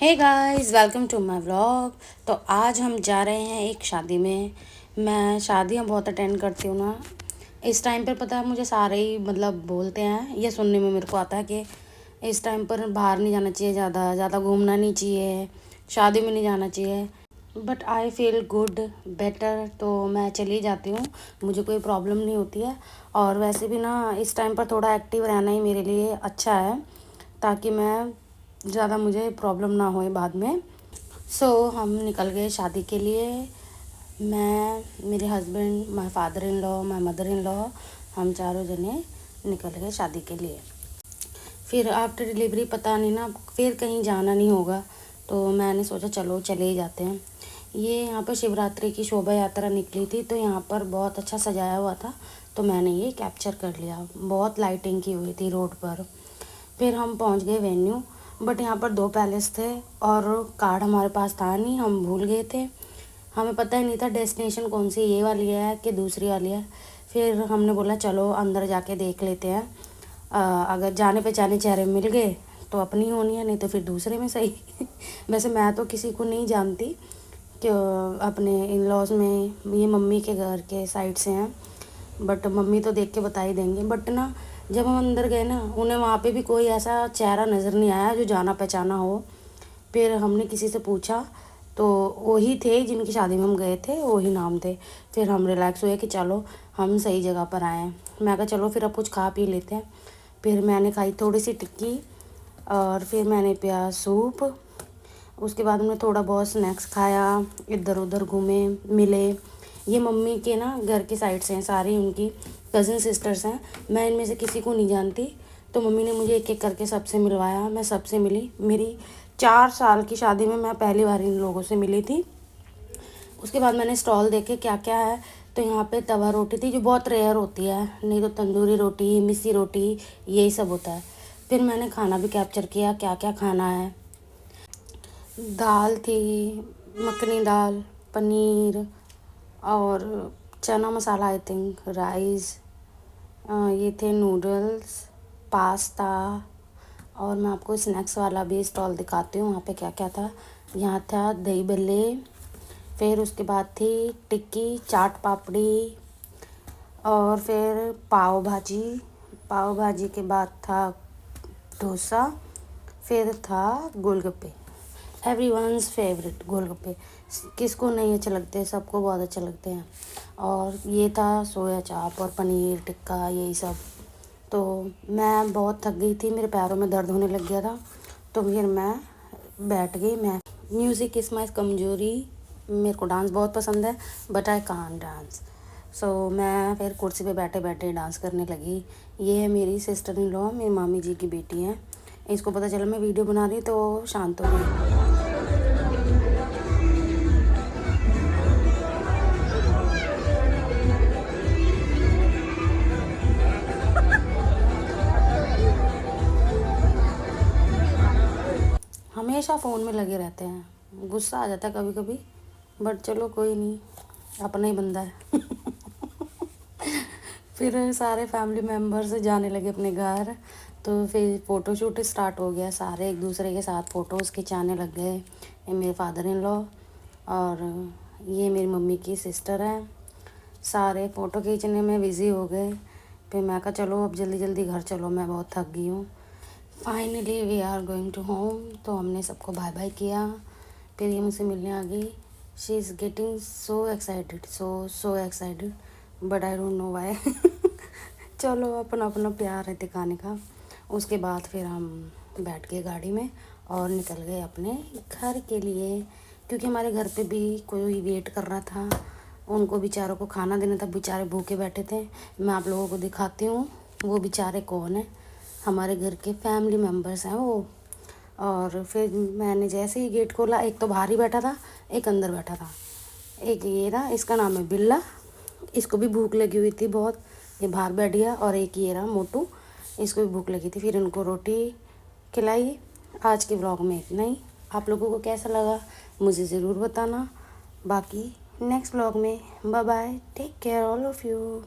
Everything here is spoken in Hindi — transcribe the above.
Hey guys, welcome to my vlog. तो आज हम जा रहे हैं एक शादी में। मैं शादियाँ बहुत अटेंड करती हूँ ना। इस टाइम पर पता है मुझे सारे ही मतलब बोलते हैं, ये सुनने में मेरे को आता है कि इस टाइम पर बाहर नहीं जाना चाहिए, ज़्यादा ज़्यादा घूमना नहीं चाहिए, शादी में नहीं जाना चाहिए। But I feel good better, तो मैं चली जाती हूँ, मुझे कोई प्रॉब्लम नहीं होती है। और वैसे भी ना इस टाइम पर थोड़ा एक्टिव रहना ही मेरे लिए अच्छा है, ताकि मैं ज़्यादा मुझे प्रॉब्लम ना होए बाद में। हम निकल गए शादी के लिए। मैं, मेरे husband, my father in law, my mother in law, हम चारों जने निकल गए शादी के लिए। फिर आफ्टर डिलीवरी पता नहीं ना, फिर कहीं जाना नहीं होगा, तो मैंने सोचा चलो चले ही जाते हैं। ये यहाँ पर शिवरात्रि की शोभा यात्रा निकली थी, तो यहाँ पर बहुत अच्छा सजाया हुआ था, तो मैंने ये कैप्चर कर लिया। बहुत लाइटिंग की हुई थी रोड पर। फिर हम पहुँच गए वेन्यू, बट यहाँ पर 2 पैलेस थे और कार्ड हमारे पास था नहीं, हम भूल गए थे। हमें पता ही नहीं था डेस्टिनेशन कौन सी, ये वाली है कि दूसरी वाली है। फिर हमने बोला चलो अंदर जाके देख लेते हैं, अगर जाने पहचाने चेहरे मिल गए तो अपनी होनी है, नहीं तो फिर दूसरे में सही। वैसे मैं तो किसी को नहीं जानती कि अपने इन लॉज में, ये मम्मी के घर के साइड से हैं, बट मम्मी तो देख के बता ही देंगे। बट ना जब हम अंदर गए ना, उन्हें वहाँ पे भी कोई ऐसा चेहरा नज़र नहीं आया जो जाना पहचाना हो। फिर हमने किसी से पूछा तो वही थे जिनकी शादी में हम गए थे, वही नाम थे। फिर हम रिलैक्स हुए कि चलो हम सही जगह पर आए हैं। मैं कहा चलो फिर अब कुछ खा पी लेते हैं। फिर मैंने खाई थोड़ी सी टिक्की और फिर मैंने पिया सूप। उसके बाद हमने थोड़ा बहुत स्नैक्स खाया, इधर उधर घूमे मिले। ये मम्मी के ना घर की साइड से हैं, सारी उनकी कज़न सिस्टर्स हैं। मैं इनमें से किसी को नहीं जानती, तो मम्मी ने मुझे एक एक करके सबसे मिलवाया, मैं सबसे मिली। मेरी 4 साल की शादी में मैं पहली बार इन लोगों से मिली थी। उसके बाद मैंने स्टॉल देखे क्या क्या है, तो यहाँ पे तवा रोटी थी जो बहुत रेयर होती है, नहीं तो तंदूरी रोटी, मिस्सी रोटी, यही सब होता है। फिर मैंने खाना भी कैप्चर किया क्या क्या खाना है। दाल थी, मखनी दाल, पनीर और चना मसाला, आई थिंक राइस, ये थे नूडल्स, पास्ता। और मैं आपको स्नैक्स वाला भी स्टॉल दिखाती हूँ वहाँ पे क्या क्या था। यहाँ था दही बल्ले, फिर उसके बाद थी टिक्की, चाट पापड़ी, और फिर पाव भाजी। पाव भाजी के बाद था डोसा, फिर था गोलगप्पे। एवरीवन्स फेवरेट गोलगप्पे, किसको नहीं अच्छे लगते, सबको बहुत अच्छे लगते हैं। और ये था सोया चाप और पनीर टिक्का, यही सब। तो मैं बहुत थक गई थी, मेरे पैरों में दर्द होने लग गया था, तो फिर मैं बैठ गई। मैं, म्यूज़िक इज़ माई कमज़ोरी, मेरे को डांस बहुत पसंद है, बट आई कांट डांस। मैं फिर कुर्सी पे बैठे बैठे डांस करने लगी। ये है मेरी सिस्टर इन लॉ, मेरी मामी जी की बेटी हैं। इसको पता चला मैं वीडियो बना रही तो शांत हो गई। हमेशा फ़ोन में लगे रहते हैं, गुस्सा आ जाता है कभी कभी, बट चलो कोई नहीं, अपना ही बंदा है। फिर सारे फैमिली मेम्बर्स जाने लगे अपने घर, तो फिर फ़ोटोशूट स्टार्ट हो गया। सारे एक दूसरे के साथ फ़ोटोज़ खिंचाने लग गए। ये मेरे फादर इन लॉ और ये मेरी मम्मी की सिस्टर है। सारे फ़ोटो खींचने में बिज़ी हो गए। फिर मैं कहा चलो अब जल्दी जल्दी घर चलो, मैं बहुत थक गई हूँ। Finally we are going to home. तो हमने सबको बाय बाय किया। फिर ये मुझसे मिलने आ गई। She is getting so excited, so excited, but I don't know why. चलो अपना अपना प्यार है दिखाने का। उसके बाद फिर हम बैठ गए गाड़ी में और निकल गए अपने घर के लिए, क्योंकि हमारे घर पे भी कोई वेट कर रहा था, उनको बेचारों को खाना देना था, बेचारे भूखे बैठे थे। मैं आप लोगों को दिखाती हूँ वो बेचारे कौन है। हमारे घर के फैमिली मेम्बर्स हैं वो। और फिर मैंने जैसे ही गेट खोला, एक तो बाहर ही बैठा था, एक अंदर बैठा था। एक ये रहा, इसका नाम है बिल्ला, इसको भी भूख लगी हुई थी बहुत, ये बाहर बैठ गया। और एक ये रहा मोटू, इसको भी भूख लगी थी, फिर इनको रोटी खिलाई। आज के व्लॉग में इतना ही। आप लोगों को कैसा लगा मुझे ज़रूर बताना। बाकी नेक्स्ट व्लॉग में, bye bye, take care all of you.